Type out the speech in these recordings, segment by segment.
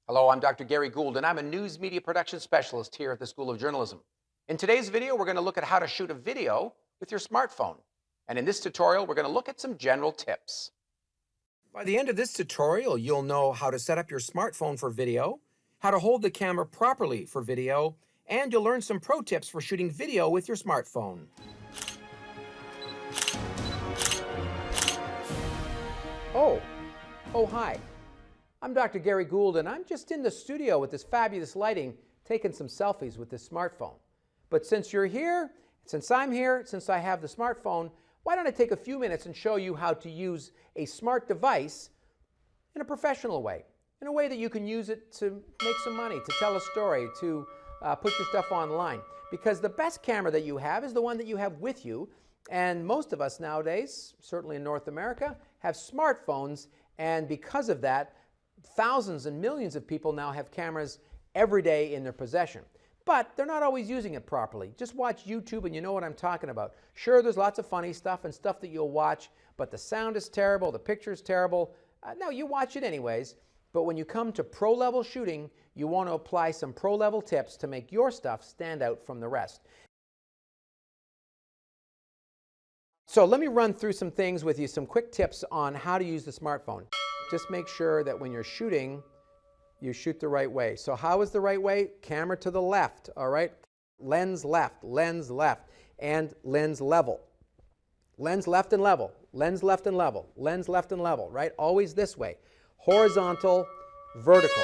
Hello, I'm Dr. Gary Gould, and I'm a news media production specialist here at the School of Journalism. In today's video, we're going to look at how to shoot a video with your smartphone. And in this tutorial, we're going to look at some general tips. By the end of this tutorial, you'll know how to set up your smartphone for video, how to hold the camera properly for video, and you'll learn some pro tips for shooting video with your smartphone. Oh, hi. I'm Dr. Gary Gould, and I'm just in the studio with this fabulous lighting, taking some selfies with this smartphone. But since you're here, since I'm here, since I have the smartphone, why don't I take a few minutes and show you how to use a smart device in a professional way, in a way that you can use it to make some money, to tell a story, to put your stuff online. Because the best camera that you have is the one that you have with you, and most of us nowadays, certainly in North America, have smartphones, and because of that, thousands and millions of people now have cameras every day in their possession. But they're not always using it properly. Just watch YouTube and you know what I'm talking about. Sure, there's lots of funny stuff and stuff that you'll watch, but the sound is terrible, the picture is terrible. No, you watch it anyways. But when you come to pro-level shooting, you want to apply some pro-level tips to make your stuff stand out from the rest. So let me run through some things with you, some quick tips on how to use the smartphone. Just make sure that when you're shooting, you shoot the right way. So how is the right way? Camera to the left, all right? Lens left, and lens level. Lens left and level, lens left and level, lens left and level, right? Always this way. Horizontal, vertical.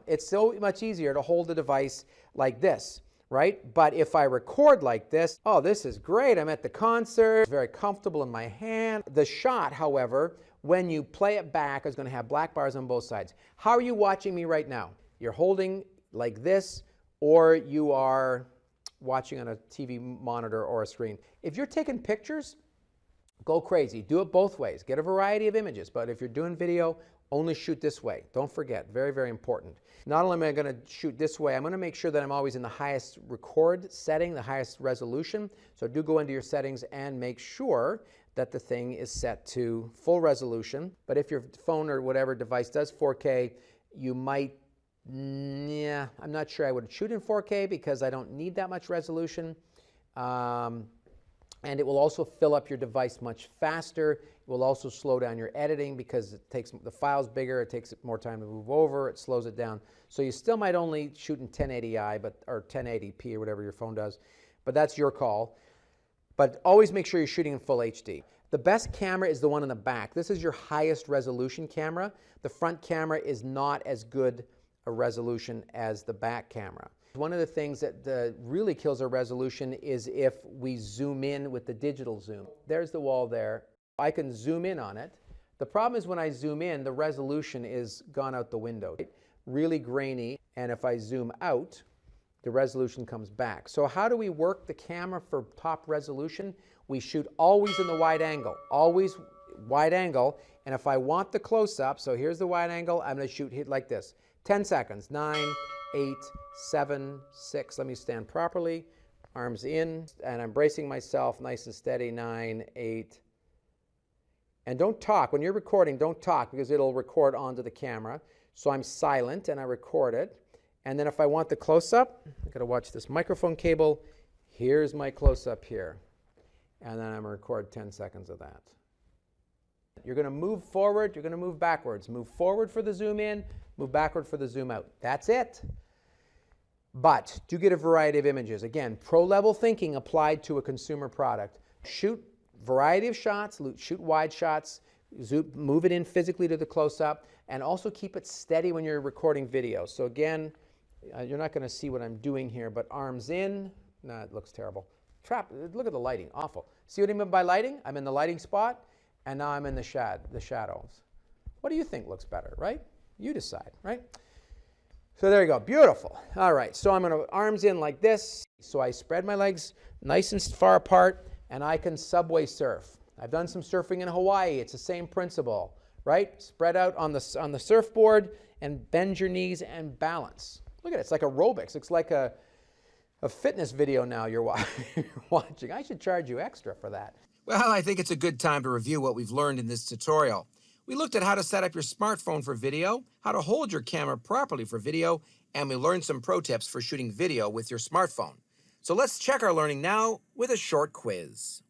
It's so much easier to hold the device like this, right? But if I record like this, oh, this is great. I'm at the concert, it's very comfortable in my hand. The shot, however, when you play it back, is going to have black bars on both sides. How are you watching me right now? You're holding like this, or you are watching on a TV monitor or a screen. If you're taking pictures, go crazy. Do it both ways. Get a variety of images. But if you're doing video, only shoot this way. Don't forget, very, very important. Not only am I going to shoot this way, I'm going to make sure that I'm always in the highest record setting, the highest resolution. So do go into your settings and make sure that the thing is set to full resolution. But if your phone or whatever device does 4K, you might, I'm not sure I would shoot in 4K because I don't need that much resolution. And it will also fill up your device much faster. It will also slow down your editing because it takes the file's bigger, it takes more time to move over, it slows it down. So you still might only shoot in 1080i or 1080p or whatever your phone does, but that's your call. But always make sure you're shooting in full HD. The best camera is the one in the back. This is your highest resolution camera. The front camera is not as good a resolution as the back camera. One of the things that really kills our resolution is if we zoom in with the digital zoom. There's the wall there. I can zoom in on it. The problem is when I zoom in, the resolution is gone out the window. Really grainy, and if I zoom out, the resolution comes back. So how do we work the camera for top resolution? We shoot always in the wide angle, always wide angle. And if I want the close-up, so here's the wide angle, I'm going to shoot it like this. 10 seconds, 9, 8, 7, 6. Let me stand properly. Arms in, and I'm bracing myself nice and steady. 9, 8. And don't talk. When you're recording, don't talk because it'll record onto the camera. So I'm silent and I record it. And then if I want the close-up, I've got to watch this microphone cable. Here's my close-up here. And then I'm going to record 10 seconds of that. You're going to move forward, you're going to move backwards. Move forward for the zoom in, move backward for the zoom out. That's it. But do get a variety of images. Again, pro-level thinking applied to a consumer product. Shoot variety of shots, shoot wide shots, move it in physically to the close-up, and also keep it steady when you're recording video. So again, you're not going to see what I'm doing here, but arms in. No, it looks terrible. Look at the lighting, awful. See what I mean by lighting? I'm in the lighting spot, and now I'm in the shadows. What do you think looks better, right? You decide, right? So there you go, beautiful. All right, so I'm going to arms in like this. So I spread my legs nice and far apart, and I can subway surf. I've done some surfing in Hawaii. It's the same principle, right? Spread out on the surfboard and bend your knees and balance. Look at it, it's like aerobics. It's like a fitness video now you're watching. I should charge you extra for that. Well, I think it's a good time to review what we've learned in this tutorial. We looked at how to set up your smartphone for video, how to hold your camera properly for video, and we learned some pro tips for shooting video with your smartphone. So let's check our learning now with a short quiz.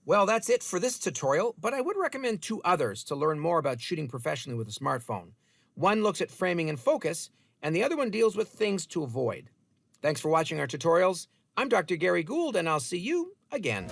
Well, that's it for this tutorial, but I would recommend 2 others to learn more about shooting professionally with a smartphone. One looks at framing and focus, and the other one deals with things to avoid. Thanks for watching our tutorials. I'm Dr. Gary Gould, and I'll see you again.